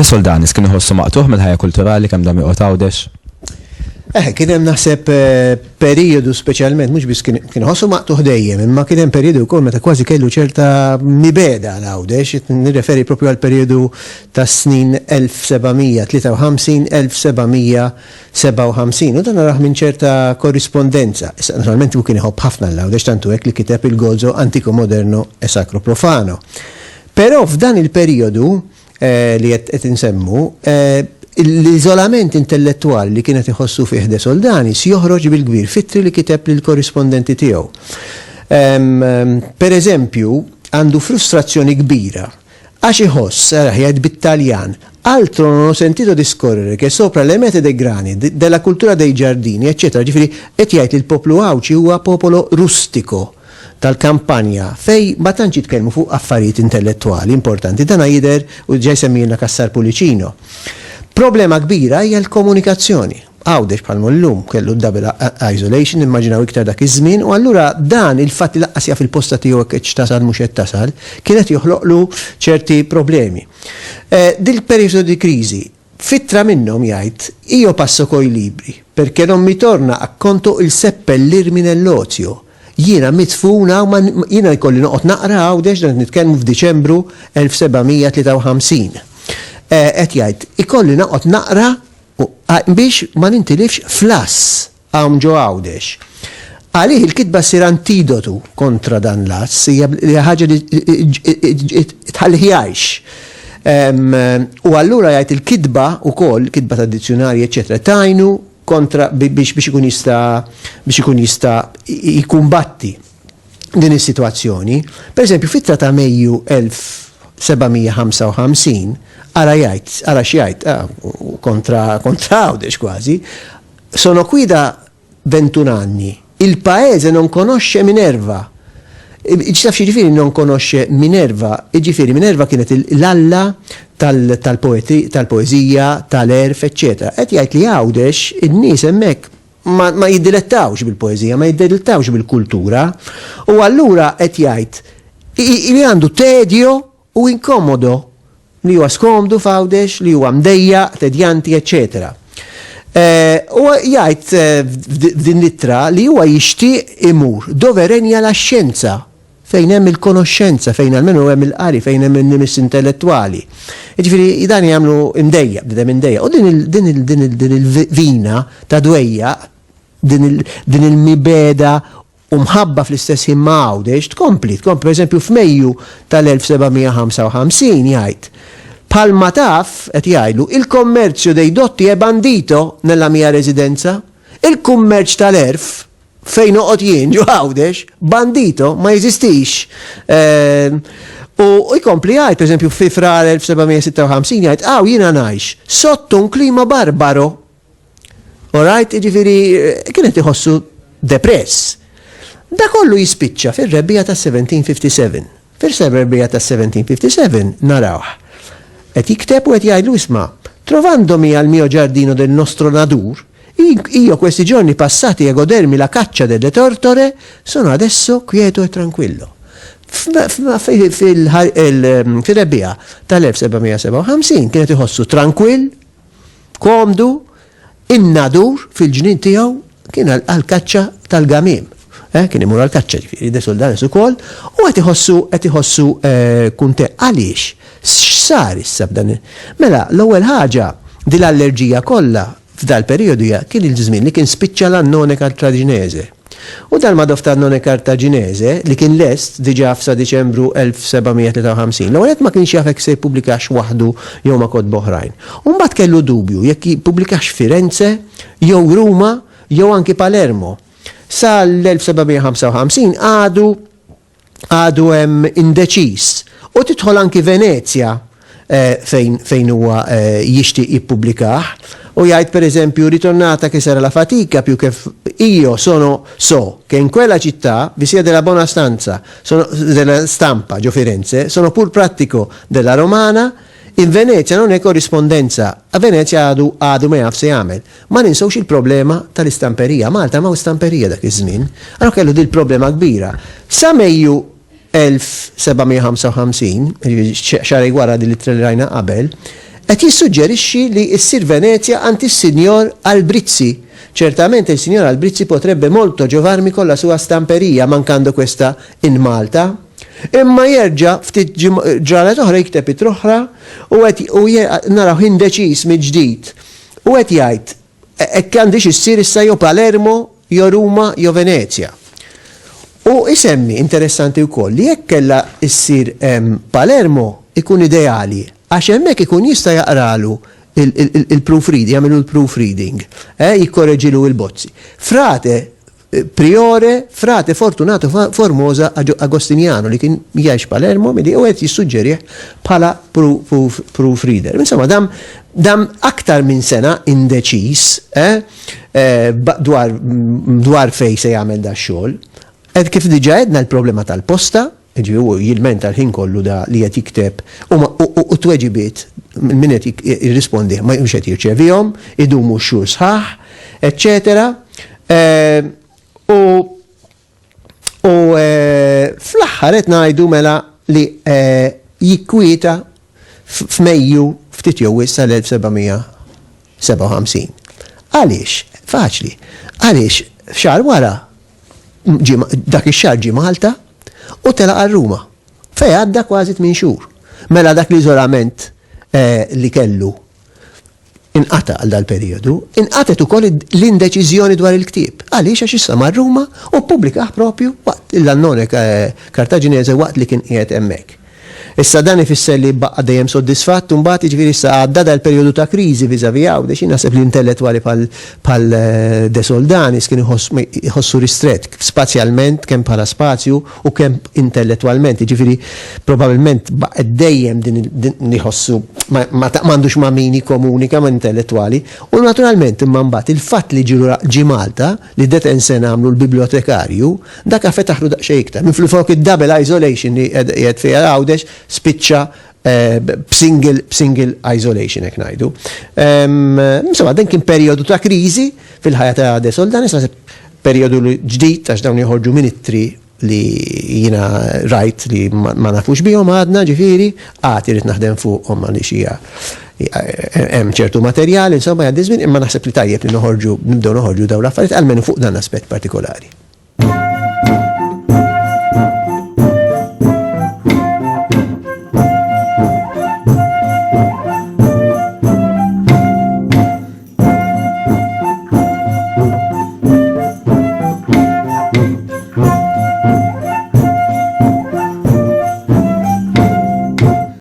Soldanis kien iħossu maqtuħ mill-ħajja kulturali kemm dam joqgħod Għawdex? Kien hemm naħseb perjodu speċjalment mhux biss kien iħossu maqtuħ dejjem, imma kien hemm perjodu wkoll meta kważi kellu ċerta mibeda Għawdex, nirreferi propju għal perjodu tas-snin 1753-1757 u dan raħ minn ċerta korrispondenza. Issa naturalment hu kien iħobb ħafna l-Għawdex tantu hekk li kiteb il-Gozzo Antico Moderno e Sacro Profano. Però f'dan il-perjodu li qed insemmu l-iżolament intellettuali li kienet iħossu fih De Soldanis joħroġ bil-kbir fitri li kiteb lil korrispondenti tiegħu. Per eżempju, għandu frustrazzjoni kbira għax iħoss jgħid bit-Taljan altro non ho sentito discorrere che sopra le mete dei grani della cultura dei giardini, eccetera. Ġifieri qed jgħid il-poplu Għawċi huwa popolo rustico tal-kampanja fej ma tantx jitkellmu fuq affarijiet intellettuali importanti. Dan jidher u ġej semmilna Kassar Pulicino. Problema kbira hija l-komunikazzjoni. Għawdex bħalmu llum kellu double isolation, immaġinaw iktar dak iż-żmien, u allura dan il-fatt li laqqas jaf il-posta tiegħu hekk tasal mhux qed tasal, kienet joħloqlu ċerti problemi. Dil-perjodu di crisi, fittra minnhom jgħid io passo coi libri, perché non mi torna a conto il seppellirmi nell'ozio. Jiena mitfuna u jiena jkolli noqgħod naqra Għawdex dan nitkellmu f'Diċembru 1753. Qed jgħid ikolli noqgħod naqra biex ma nintilifx flass hawn ġo Għawdex. Għalih il-kitba ssir antidotu kontra dan l-ass, hija ħaġa li tħallih jgħix. U allura jgħid il-kitba wkoll, kitba tradizzjonali eċetera, tajnu kontra biex ikun jista' jikumbatti din is-sitwazzjoni. Pereżempju fit-3 ta' Mejju 1755 ara xjajt kontra Għawdex quasi, sono qui da 21 anni, il paese non conosce Minerva. Ġtaf ġifiri non conosce Minerva, ġifiri Minerva kienet l-alla tal-poezija, tal-erf, eccetera. Et jgħid li Għawdex, in-nies hemmhekk ma jiddilettawx bil-poezija, ma jiddilettawx bil-kultura, u allura qed jgħid li għandu tedjo u inkomodo, li huwa skomdu f'Għawdex, li huwa mdejja, tedjanti, eccetera. U jgħid f'din littra li huwa jixtieq imur dove renja la xjenza, fejn hemm il-konoxxenza, fejn almenu hemm il-qari, fejn hemm in-nies intellettwali. Jiġifieri dan jagħmlu imdejja, bdem imdejja. U din il-vina ta' dwejja, din il-mibeda u mħabba fl-istess ħin ma' Għawdex tkompli, per eżempju f'Mejju tal-1755 jgħid palma taf qed jgħidu il-kommerċju dei dotti è bandito nella mia residenza, il-kummerċ tal-erf fejn noqgħod jien ġo Għawdex bandito ma jeżistix. U jkompli jgħid pereżempju fi frar 1756 jgħid jiena ngħix sotto un klima barbaro. Alright, jiġifieri kienet iħossu depress. Da kollu jispiċċa fir-rebbija tas-1757. Fir-rebbija tas-1757 narawh. Qed jikteb u qed jgħidlu isma' trovandomi al mio giardino del nostro nadur, io questi giorni passati a godermi la caccia delle tortore sono adesso quieto e tranquillo. Fil-rebbija tal-1757 kienet iħossu tranquill, komdu, in-nadur fil-ġnien tiegħu kien għal-kaċċa tal-gamim. Kien imur għal-kaċċa ġifieri De Soldanis ukoll, u qed iħossu kuntent. Għaliex? X'sar issa b'dan? Mela, l-ewwel ħaġa din l-allerġija kollha f'dal perjodu kien il-żmien li kien spiċċa l-annone Kartaġinese. U dal-madof ta' annone Kartaġinese li kien lest diġà f'sa Diċembru 1753. L-ewwel ma kienx jaf hekk se jippubblikax waħdu jew ma' kod boħrajn. U mbagħad kellu dubju jekk jippubblikax Firenze jew Ruma jew anki Palermo. Sa l-1755 għadu hemm indeċiż. U tidħol anki Venezia fejn huwa jixtieq jippubblikah u jgħid pereżempju ritornata che sarà la fatica più che io so che in quella città vi sia della buona stanza della stampa ġo Firenze, sono pur pratico della romana. In Venezia non è corrispondenza, a Venezia għadu ma jaf se jagħmel. Ma ninsewx il-problema tal-istamperija. Malta ma' istamperija dak iż-żmien. Allora kellu dil problema kbira. Sa Mejju 1755, xarej wara din li trellajna qabel, qed jissuġġerixxi li ssir Venezia anti s-Sinjor Albrizzi. Certamente il signor Albrizzi potrebbe molto giovarmi con la sua stamperia mancando questa in Malta. Imma jerġa' ftit ġranet oħra jikteb ittra oħra u naraw indeċiż mill-ġdid. U qed jgħid hekk għandix issir issa jew Palermo, jew Ruma, jew Venezia. U isemmi interessanti wkoll li jekk kellha issir Palermo ikun ideali għax hemmhekk ikun jista' jaqralu il-proofreading, jagħmlu l-proofreading, jikkorreġilu l-bozzi. Priore, frate Fortunato Formosa Agostiniano li kien jgħix Palermo milli u qed jissuġġerih bħala proofreader. Insomma, dam aktar minn sena indeċiż dwar fejn se jagħmel da xogħol. Ed kif diġà għedna l-problema tal-posta, u jilmenta l-ħin kollu da li qed jikteb u tweġibiet min qed jirrispondi ma mhux qed jirċevihom, idumu x-xhur sħaħ, eċċetera. U fl-aħħar qed ngħidu mela li jikkwieta f'Mejju ftit jew issa l-1757. Għaliex? Faċli. Għaliex f'xahar wara dak ix-xahar ġie Malta u telaq għal-Ruma. Fej għadda kważi 8 xhur. Mela dak l-iżolament li kellu inqata għal dal-perjodu, inqatet ukoll l-indeċiżjoni dwar il-ktieb. Għaliex għax issa mar-Ruma u pubblikaħ propju waqt il-Annone Kartaġinese waqt li kien qiegħed hemmhekk. Issa dan ifisser li baqa' dejjem soddisfatt u mbagħad jiġifieri issa għadda dal-perjodu ta' kriżi viżavi Għawdex naħseb li intellettwali bħal De Soldanis kienu jħossu ristret spazjalment kemm bħala spazju u kemm intellettwalment. Jiġifieri probabbilment baqa' dejjem din jħossu m'għandux ma' min jikkomunika ma' intellettwali u naturalment imma mbagħad il-fatt li ġi Malta li detense nagħmlu l-bibliotekarju dak fetaħlu daqsxejn iktar. Minn flok id-double isolation li qiegħed fiha Għawdex spiċċa b'single isolation hekk ngħidu. Insomma dan kien perjodu ta' kriżi fil-ħajja ta' De Soldanis, perjodu ġdid għax dawn joħorġu ministri li jiena rajt li ma nafux bihom għadna ġifieri għad irid naħdem fuqhom għaliex hija hemm ċertu materjali insomma għaddi żmien imma naħseb li tajjeb li nibdew noħorġu dawn l-affarijiet almenu fuq dan aspett partikolari.